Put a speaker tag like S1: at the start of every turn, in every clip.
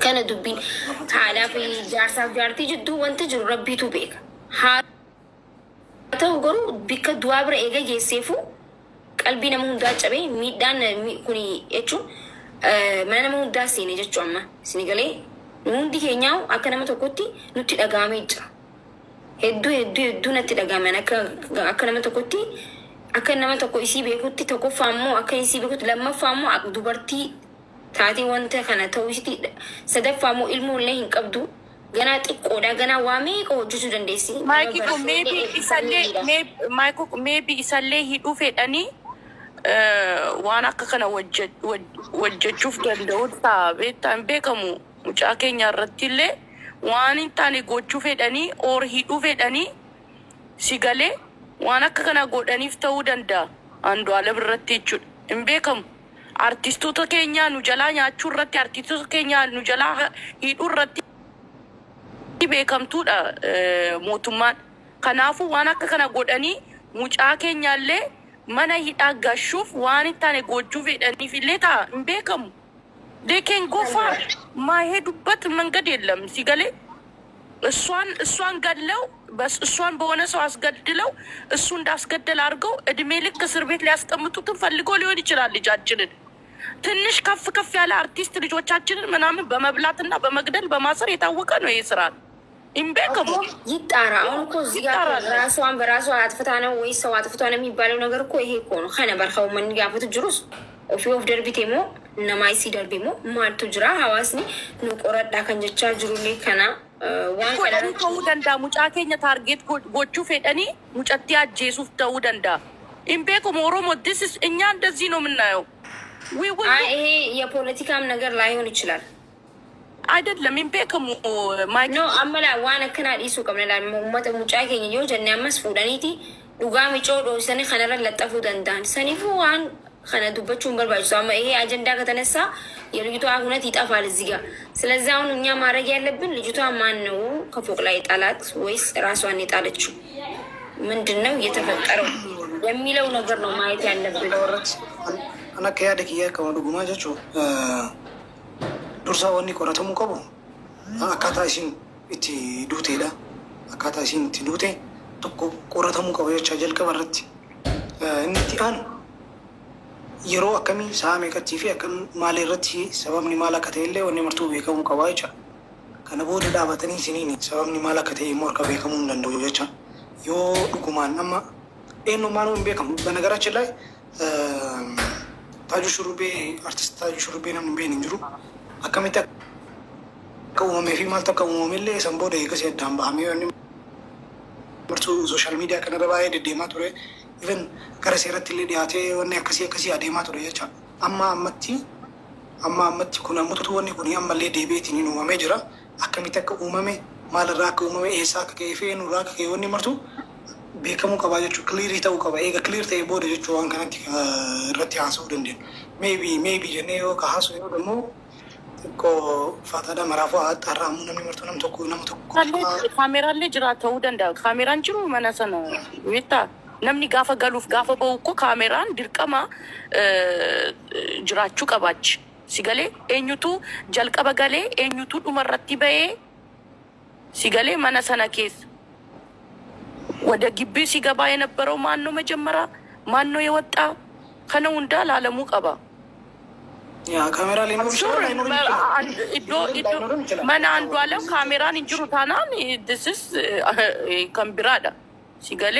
S1: كان دبين حالا في جارسا جارتي جدو وانت جرو ربيتو بيك هاتو قرو بيك دوابر إيجا جيسيفو قلبي نمو دا جبه ميدان كوني يجو mana nama hundaa seenee jechuun amma isin galee hundi keenyaa akka nama tokkotti nutti dhagahamee jira. Hedduu natti dhagahaman akka nama tokkotti akka nama tokko isii beekutti tokkoffaa immoo akka isii beekutti lammaffaa immoo dubartii taatee wanta kana ta'uu isitti sadaffaa immoo ilmoo illee hin qabdu ganaa xiqqoodha ganaa waa meeqa hojjechuu dandeessi.
S2: Maybe isallee hidhuu fedhanii waan akka kana wajjachuuf danda'u beektaan beekamu mucaa keenya irratti illee waan hin taane gochuu fedhanii or hidhuu fedhanii si galee waan akka kana godhaniif ta'uu danda'a. Andu'aalem irratti jechuudha hin beekamu. Artistoota keenya nu jalaa nyaachuu irratti artistoota keenya nu jalaa hidhuu irratti beekamtuudha mootummaan. Kanaafuu waan akka kana godhanii mucaa keenya illee mana hidhaa gashuuf waan hin taane gochuu fedhaniif illee ta'a hin beekamu. They can go far. ማሄ ዱበት መንገድ የለም ሲገሌ እሷን ገለው በስ እሷን በሆነ ሰው አስገድለው እሱ እንዳስገደል አድርገው እድሜ ልክ እስር ቤት ሊያስቀምጡትን ፈልገው ሊሆን ይችላል። ልጃችንን ትንሽ ከፍ ያለ አርቲስት ልጆቻችንን ምናምን በመብላትና በመግደል በማሰር የታወቀ ነው ይሄ ስራ። ኢምቤከሙ
S1: ይጣራ አሁን እኮ እዚህ ጋር ራሷን በራሷ አጥፍታ ነው ወይ ሰው አጥፍቷ ነው የሚባለው ነገር እኮ ይሄ እኮ ነው። ከነበርኸው ምን ጋፉት ጅሩስ ኦፊ ኦፍ ደርቢቴሞ ነማይሲ ደርቢሞ ማልቱ ጅራ ሐዋስኒ ንቆረዳ ከንጀቻ ጅሩሌ ከና ዋን
S2: ቀዳሪ ተው ደንዳ ሙጫኬኛ ታርጌት ጎቹ ፌደኒ ሙጨቲያ ጄሱፍ ተው ደንዳ ኢምቤከሙ ኦሮሞ this is እኛ እንደዚህ ነው የምናየው።
S1: ይሄ የፖለቲካም ነገር ላይሆን ይችላል
S2: አይደለም። ኢምቤከሙ ማይኖ
S1: አመላ ዋና ከናዲሱ ቀምነላ ሙመተ ሙጫኬኛ ዮጀና መስፉዳኒቲ ዱጋሚ ጮዶ ሰኔ ከነረ ለጠፉ ደንዳን ሰኒፉ ዋን ከነዱበቹን በርባጭ ሳማ ይሄ አጀንዳ ከተነሳ የልጅቷ ሁነት ይጣፋል እዚህ ጋር። ስለዚህ አሁን እኛ ማድረግ ያለብን ልጅቷ ማን ነው ከፎቅ ላይ ጣላት ወይስ ራሷን የጣለችው ምንድነው የተፈጠረው የሚለው ነገር ነው ማየት ያለብን።
S3: አና ከያደክ ያከው ዱጉማ ጀቹ ዱርሳ ወኒ ቆራተሙ ቆቦ አካታሲን እቲ ዱቴላ አካታሲን እቲ ዱቴ ቆራተሙ ቆቦ የቻ ጀልከ በረት እንቲአን yeroo akkamii saame katiifi akkam maalirratti sababni maal akka ta'e illee wanni martuu beekamuu qabaa jecha. Kana booda dhaabatanii isiniin sababni maal akka ta'e immoo harka beekamuu hin danda'u jecha. Yoo dhugumaan amma eenyummaan hin beekamu banagaraachin lai Taaju Shurrubbee artist Taaju Shurrubbee namni beekni hin jiru akkamitti akka uumamee fi maaltu akka uumame illee san booda eegas addaan bahamee wanni martuu sooshaal miidiyaa kanarra baay'ee deddeemaa ture. Even gara seeratti illee dhiyaatee wanni akkasii adeemaa ture jecha. Amma ammatti kun ammutu wanni kun ammallee deebiitiin hin uumamee jira. Akkamitti akka uumame maalirraa akka uumame eessaa akka ka'ee fi nurraa akka ka'e wanni martu beekamuu qabaa jechuudha. Kiliirii ta'uu qaba. Eega kiliir ta'e booda jechuu waan kanatti irratti haasa'uu dandeenya. Maybe jennee yoo ka haasa'u yoo immoo xiqqoo faataadha maraafuu haxaarraamuu namni martu nama tokko.
S2: Kaameraallee jira ta'uu danda'a. Kaameraan jiru mana sana beektaa? Namni gaafa galuuf gaafa ba'u እኮ ካሜራን ድርቀማ ጅራቹ ቀባች ሲገሌ ኤኙቱ ጀልቀበ ገሌ ኤኙቱ ዱመረቲ በኤ ሲገሌ ማነሰነ ኬስ ወደ ግቢ ሲገባ የነበረው ማን ነው መጀመሪያ ማን ነው የወጣ ከነው እንዳል አለሙ ቀባ
S3: ያ ካሜራ ላይ ነው
S2: ማን አንዱ አለም ካሜራን እንጅሩ ታናን this is ከምብራዳ ሲገሌ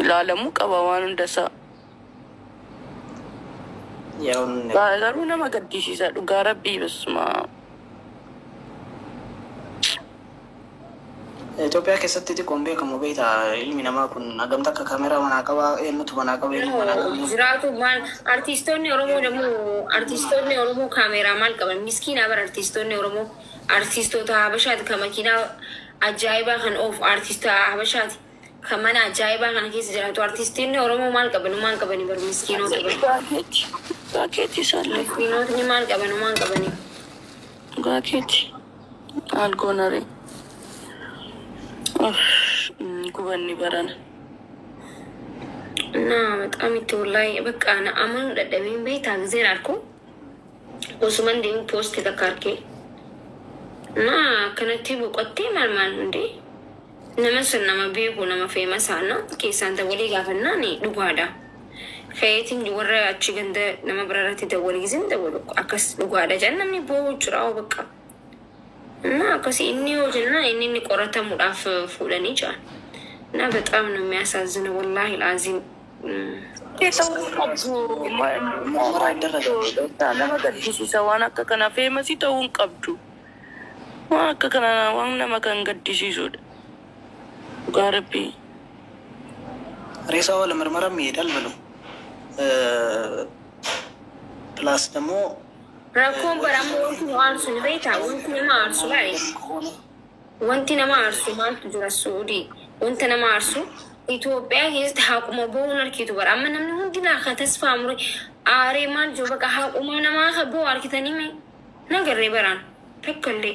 S2: ኢላለሙ ቀባዋን እንደሳ
S4: ያውን
S2: ባዛሩና ማገዲሽ ይሰዱ ጋረቢ በስማ
S3: ኢትዮጵያ ከሰጥቲ ቆምቤ ከሞቤታ ኢልሚ ነማ ኩን አገምታ ከካሜራ ማናቀባ የምቱ ማናቀባ
S1: ዝራቱ ማን አርቲስቶኒ ኦሮሞ ደሞ አርቲስቶኒ ኦሮሞ ካሜራ ማልቀበ ምስኪን አበር አርቲስቶኒ ኦሮሞ አርቲስቶታ ሀበሻት ከመኪና አጃይባ ከን ኦፍ አርቲስታ ሀበሻት ከማን አጃይባ ከን ኬስ ዝራቱ አርቲስቲኒ ኦሮሞ ማልቀበ ማንቀበኒ በር ምስኪኖ
S2: ጋኬት ይሳለ
S1: ሚኖት ኒ ማንቀበኒ
S2: ጋኬት አልጎነሪ ጉበኒ በረን እና በጣም ይተውላይ በቃ ና አመኑ ደደብኝ ቤት አግዜን አልኩ
S1: Osuman deemu poosti takka argee. Kanatti boqottee maal hundee nama sun nama beeku nama feemasaana keessaan ta'uu gaafannaan dhugaadha. Feetiin warra achi ganda nama biraarratti dawwalii gisin dawwalu akkas dhugaadha jedhan namni boo'u jira bakka. Akkasii inni yoo jenna inni qoratamuudhaaf fuudhanii jiran. በጣም ነው የሚያሳዝነው ወላሂ العظيم
S2: nama gaddisiisa waan akka kana feemasii ta'uun qabdu waan akka kana waan nama kan gaddisiisudha gaarabbii
S3: ሬሳው ለምርመራም ይሄዳል ብለው ፕላስ ደግሞ
S1: rakkoon baramu wanti nu aarsu ni beektaa wanti nama aarsu baay'ee wanti nama aarsu maaltu jira suudii wanti nama aarsu Itoophiyaa keessatti haquma bo'uun arkitu bara amma namni hundi akka tasfaa mure aaree maal jiru bakka haquma namaa akka bo'u arkitanii mee nagarree baraan takkallee.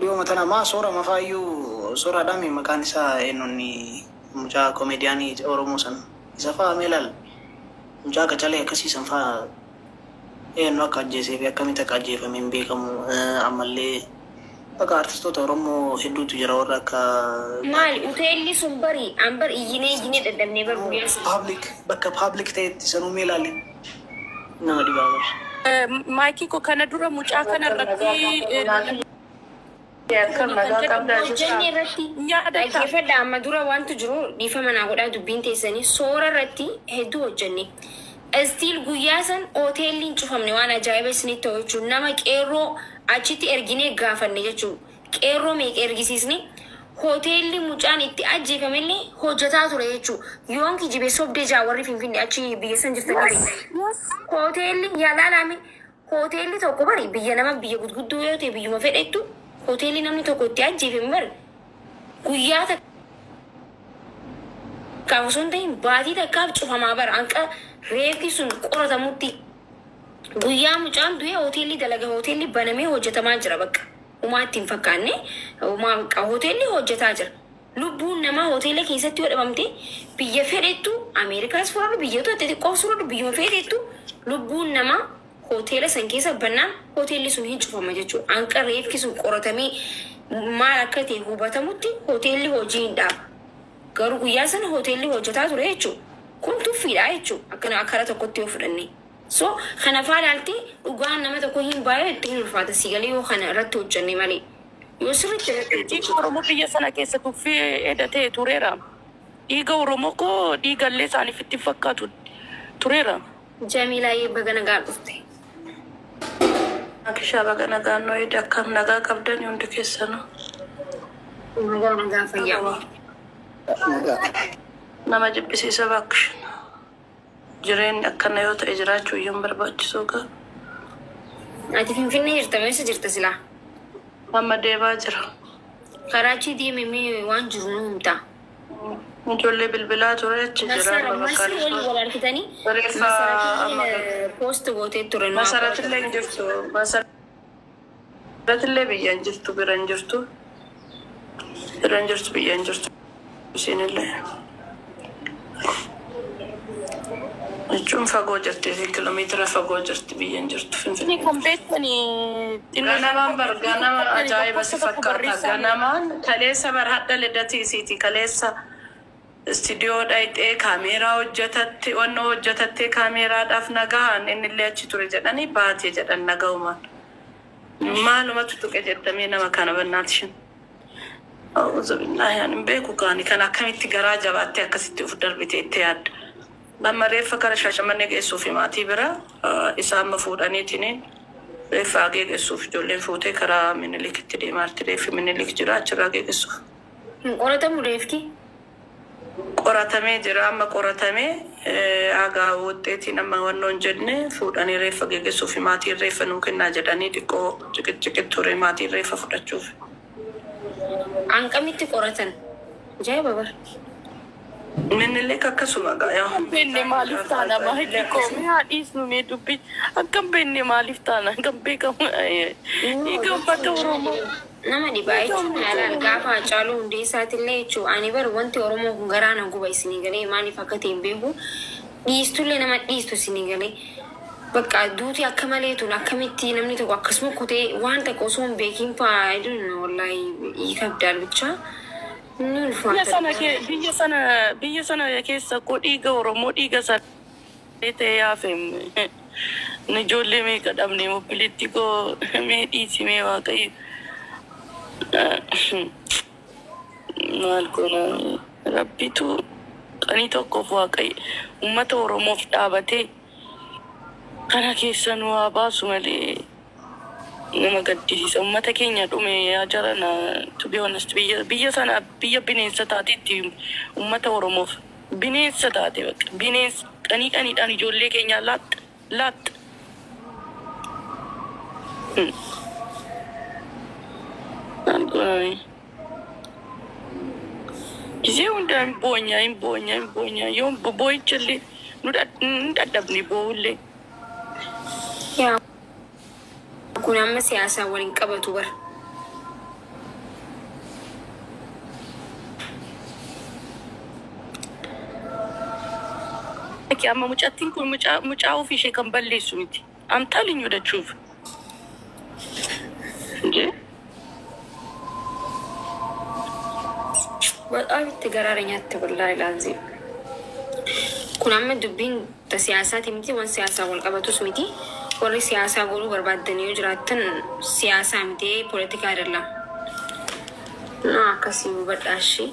S3: Dhiyoo mata namaa soora mafaayyuu sooraadhaan maqaan isaa eenyuun mucaa komeediyaanii Oromoo san isa fa'aa meelaal mucaa qacalee akkasiisan fa'aa eenyu akka ajjeesee fi akkamitti akka ajjeefame hin beekamu ammallee bakka artistoota Oromoo hedduutu jira warra akka
S1: maali uteelli sun barii ambar iyyinee dadhabnee barbuuyeessa.
S3: Bakka paablik ta'etti sanuu meelaali nama dhibaa
S2: maayikii ko kana dura mucaa kana irratti
S1: dhaggeeffadha amma dura wantu jiru dhiifa manaa godhaa dubbiin teessanii soora irratti hedduu hojjenne. Istiil guyyaa san hoteelliin cufamne waan ajaa'iba isinitti ta'u jechuun nama qeerroo achitti erginee gaafanne jechuun qeerroo meeqa ergisiisne hoteelli mucaan itti ajjeefamellee hojjetaa ture jechuun yoon kijibee sobdee jaawarri finfinnee achi biyya san jirtanii hoteelli yaalaalaame hoteelli tokko bari biyya nama biyya gudguddoo yoo ta'e biyyuma fedhettu hoteelli namni tokko itti ajjeefame bari guyyaa takkaaf osoo hin ta'in baatii takkaaf cufamaa bara hanqa reefki sun qoratamutti guyyaa mucaan du'e hoteelli dalaga hoteelli banamee hojjetamaa jira bakka umaa ittiin fakkaanne umaa bakka hoteelli hojjetaa jira lubbuun namaa hoteela keessatti yoo dhabamte biyya fedhettu Ameerikaas fudhadhu biyyoota xixiqqoos fudhadhu biyyuma fedhettu lubbuun namaa hoteela san keessa bannaan hoteelli sun hin cufama jechuudha hanqa reefki sun qoratamee maal akka ta'e hubatamutti hoteelli hojii hin dhaaba garuu guyyaa sana hoteelli hojjetaa ture jechuudha. Kun tuffiidha jechuudha akkana akkara tokkotti yoo fudhanne. So kana faalaalti dhugaan nama tokko hin baay'ee ittiin ulfaata sigalee yoo kana irratti hojjenne malee. Yoo sirriitti
S2: dhiiga Oromoo biyya sana keessa tuffii edatee tureera. Dhiiga Oromoo koo dhiigallee isaaniif itti fakkaatu tureera.
S1: Jamiilaa baga nagaa dhufte.
S2: Akishaa baga nagaa noo eda akkam nagaa qabdan hundi keessanuu.
S1: Nagaa fayyaa.
S2: Nama jibbisiisa baakishin jireenyi akkana yoo ta'e jiraachuu iyyuu barbaachisoo gaa.
S1: Ati finfinnee jirta meessa jirta silaa?
S2: Amma deebaa jira.
S1: Karaachii deemee waan jiru nu himtaa?
S2: Ijoollee bilbilaa ture achi jira.
S1: Masii walii wal argitanii? Poost gootee ture.
S2: Masaratillee hin jirtu. Masaratillee biyya hin jirtu bira hin jirtu. Bira hin jirtu biyya hin jirtu. Isinillee. Jechuun fagoo jirti kiiloomeetira fagoo jirti biyya hin jirtu finfinnee. Kan beektanii ganamaan bar ganama ajaa'iba si fakkaata ganamaan kaleessa bar hadha lidatiisiiti kaleessa istiidiyoo dhayxee kaameeraa hojjetatte wanno hojjetattee kaameeraadhaaf nagahaan innillee achi ture jedhanii baatee jedhan naga'umaan maalumatu tuqe jedhamee nama kana bannaatishin. Auzubillahi hin beeku kaani kan akkamitti garaa jabaattee akkasitti uf darbitee itti yaadda. Amma reeffa kana Shaashamannee geessuuf maatii bira isaan fuudhaniitiin reeffa geessuuf ijoolleen fuutee karaa Minilikatti deemaarti reeffi Minilik jira achirraa geessuuf.
S1: Qoratamu reefki?
S2: Qoratamee jira amma qoratamee agaa wuxxeetiin amma wannoon jenne fuudhanii reeffa geessuuf maatiin reeffa nuu kennaa jedhanii xiqqoo ciqitti ture maatiin reeffa fudhachuuf.
S1: Angkamitti qoratan? Ajaa'iba bara.
S2: Minilik akkasuma gaa benne maaliif taana maali koomee haadhiis numee dubbi akkam benne maaliif taana kan beekamu hiikan bakka Oromoo.
S1: Nama dhibaa jechuun haalaan gaafa Hacaaluu Hundeessaatillee jechuun ani bara wanti Oromoo kun garaa na guba isinii galee maaliif akka ta'e hin beeku dhiistullee nama dhiistu isinii galee Bakka duuti akka maleetuun akkamitti namni tokko akkasuma kutee waan tokko osoo hin beekin faayiduun wallahi hiikabdaal bichaa ni ulfaata.
S2: Biyya sana keessa koo dhiiga Oromoo dhiiga sana ta'ee yaafeem ni ijoollee meeqa dhabne mobilitti koo mee dhiisimee waaqayyo maal goona rabbitu qanii tokkoof waaqayyo uummata Oromoof dhaabatee kana keessa nu haa baasu malee nama gaddisiisa. Uummata keenya dhume yaa jarana to be honest biyya sana biyya bineensa taateetti uummata Oromoof bineensa taate bakka bineensa qaniidhaan ijoollee keenya laat gisee hundaa hin boonya yoon boo'ichallee nu dadhabne boo'ullee.
S1: Yaa kun amma siyaasaa waliin qabatu bara.
S2: Amma mucattiin kun mucaa ofii ishee kan balleessu miti. Amtaalin yodachuuf.
S1: Baqaa itti garaara nyaatte wallahi laazim. Kun amma dubbiin siyaasaati miti waan siyaasaa wal qabatus miti. Warri siyaasaa godhuu barbaadanii yoo jiraatan siyaasaa miti poolitikaa አይደለም. akkasii hubadhaashi.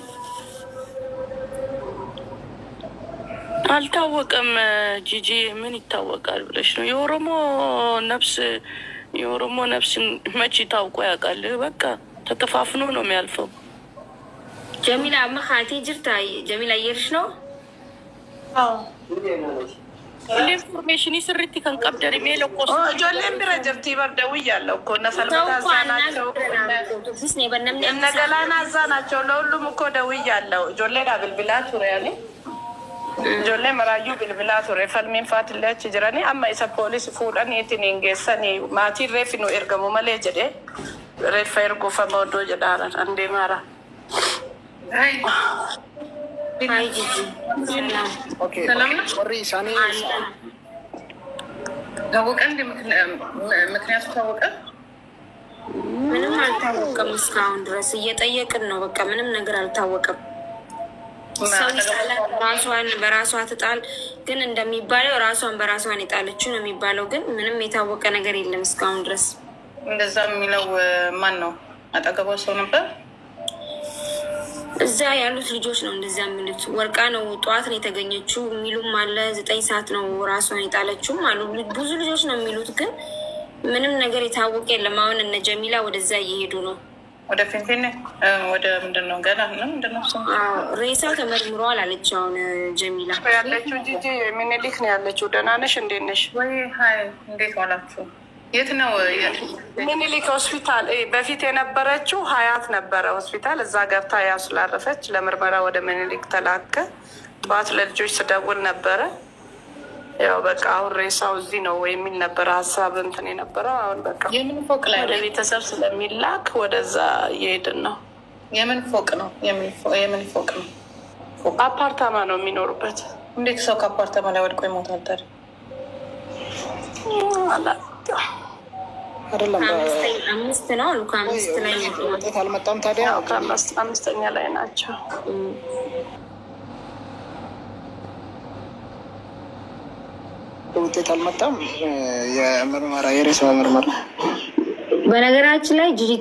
S2: አልታወቀም ጂጂ ምን ይታወቃል ብለሽ ነው? የኦሮሞ ነፍስ መቼ ታውቆ ያውቃል? በቃ ተከፋፍኖ ነው የሚያልፈው።
S1: ጀሚላ አማኻቲ ጅርታ ጀሚላ እየርሽ ነው?
S2: አዎ ኢንፎርሜሽን ይስሪቲ ከን ቀብደሪ ሜሎ ኮስ
S4: ጆሌን ቢራ ጅርቲ በርደው ያለው እኮ ነፈልመታ ዛናቸው እነገላና ዛናቸው ለሁሉም እኮ ደው ያለው ጆሌን አብልብላ ቱሪያኒ ጆሌ መራዩ ብልብላ ቱሬ ፈልሚን ፋትለች ጅራኒ አማ ኢሳ ፖሊስ ፉዳን የቲኒን ጌሰኒ ማቲ ሬፊኑ ኤርገሙ መሌ ጀዴ ሬፍ ኤርጎ ፈሞዶ ጀዳራ አንዴ ማራ
S1: Hai Gigi.
S3: Okay. Sorry, Shani.
S4: ታወቀን ምክንያቱ ታወቀ?
S1: ምንም አልታወቀም እስካሁን ድረስ እየጠየቅን ነው። በቃ ምንም ነገር አልታወቀም። ሰው ራሷን በራሷ ትጣል ግን እንደሚባለው ራሷን በራሷን የጣለችው ነው የሚባለው ግን ምንም የታወቀ ነገር የለም እስካሁን ድረስ።
S4: እንደዛ የሚለው ማን ነው? አጠገቧ ሰው ነበር?
S1: እዛ ያሉት ልጆች ነው እንደዛ የሚሉት። ወርቃ ነው ጧት ነው የተገኘችው የሚሉም አለ። 9 ሰዓት ነው ራሷን የጣለችው አሉ። ብዙ ልጆች ነው የሚሉት ግን ምንም ነገር የታወቀ የለም። አሁን እነ ጀሚላ ወደዛ እየሄዱ ነው።
S4: ወደ ፊንፊኔ ወደ ምንድነው ገና ነው ምንድነው ሰው
S1: ሬሳው ተመርምሯል አለች። አሁን ጀሚላ
S4: ያለችው ጂጂ ሚኒሊክ ነው ያለችው። ደህና ነሽ? እንዴት ነሽ? ወይ ሃይ እንዴት ዋላችሁ? የት ነው ሚኒሊክ ሆስፒታል? በፊት የነበረችው ሀያት ነበረ ሆስፒታል። እዛ ገብታ ያው ስላረፈች ለምርመራ ወደ ሚኒሊክ ተላከ። ጠዋት ለልጆች ስደውል ነበረ ያው በቃ አሁን ሬሳው እዚህ ነው የሚል ነበረ ሀሳብ እንትን የነበረው። አሁን በቃ የምን ፎቅ ላይ ወደ ቤተሰብ ስለሚላክ ወደዛ እየሄድን ነው። የምን ፎቅ ነው? የምን ፎቅ ነው? አፓርታማ ነው የሚኖሩበት። እንዴት ሰው ከአፓርታማ ላይ ወድቆ ይሞታል ታዲያ?
S3: አይደለም
S1: 5 ነው አሉ። 5 ላይ ነው
S3: ውጤት አልመጣም ታዲያ?
S4: አምስተኛ ላይ ናቸው።
S3: ውጤት አልመጣም። የምርመራ የሬሳ ምርመራ
S1: በነገራችን ላይ ጂጂ